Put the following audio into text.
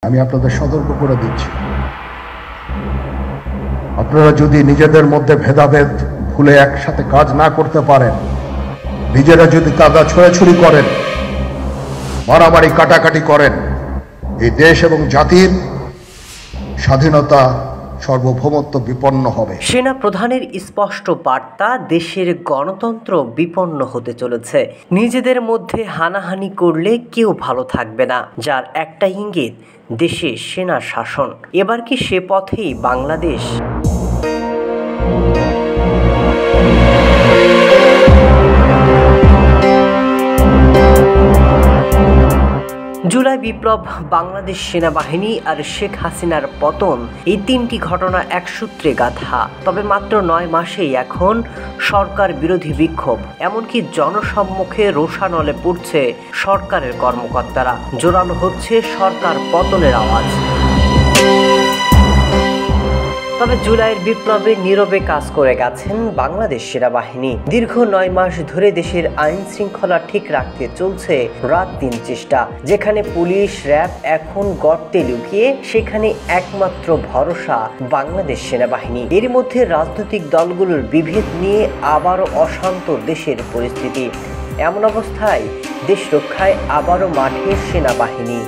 আমি আপনাদের সতর্ক করে দিচ্ছি, আপনারা যদি নিজেদের মধ্যে ভেদাভেদ ভুলে একসাথে কাজ না করতে পারেন, নিজেরা যদি কাদা ছোড়াছুড়ি করেন, মারামারি কাটাকাটি করেন, এই দেশ এবং জাতির স্বাধীনতা সার্বভৌমত্ব বিপন্ন হবে। সেনা প্রধানের স্পষ্ট বার্তা, দেশের গণতন্ত্র বিপন্ন হতে চলেছে। নিজেদের মধ্যে হানাহানি করলে কেউ ভালো থাকবে না, যার একটা ইঙ্গিত দেশে সেনা শাসন। এবার কি সে পথেই বাংলাদেশ? জুলাই বিপ্লব, বাংলাদেশ সেনাবাহিনী আর শেখ হাসিনার পতন, এই তিনটি ঘটনা এক সূত্রে গাঁথা। তবে মাত্র 9 মাসেই এখন সরকার বিরোধী বিক্ষোভ, এমনকি জনসম্মুখে রোষানলে পড়ছে সরকারের কর্মকর্তারা। জোরালো হচ্ছে সরকার পতনের আওয়াজ। তবে জুলাইয়ের বিপ্লবে নীরবে কাজ করে গেছেন বাংলাদেশ সেনাবাহিনী। দীর্ঘ 9 মাস ধরে দেশের আইন শৃঙ্খলা ঠিক রাখতে চলছে রাত দিন চেষ্টা। যেখানে পুলিশ, র্যাব এখন গর্তে লুকিয়ে, সেখানে একমাত্র ভরসা বাংলাদেশ সেনাবাহিনী। এর মধ্যে রাজনৈতিক দলগুলোর বিভেদ নিয়ে আবারও অশান্ত দেশের পরিস্থিতি। এমন অবস্থায় দেশ রক্ষায় আবারও মাঠে সেনাবাহিনী।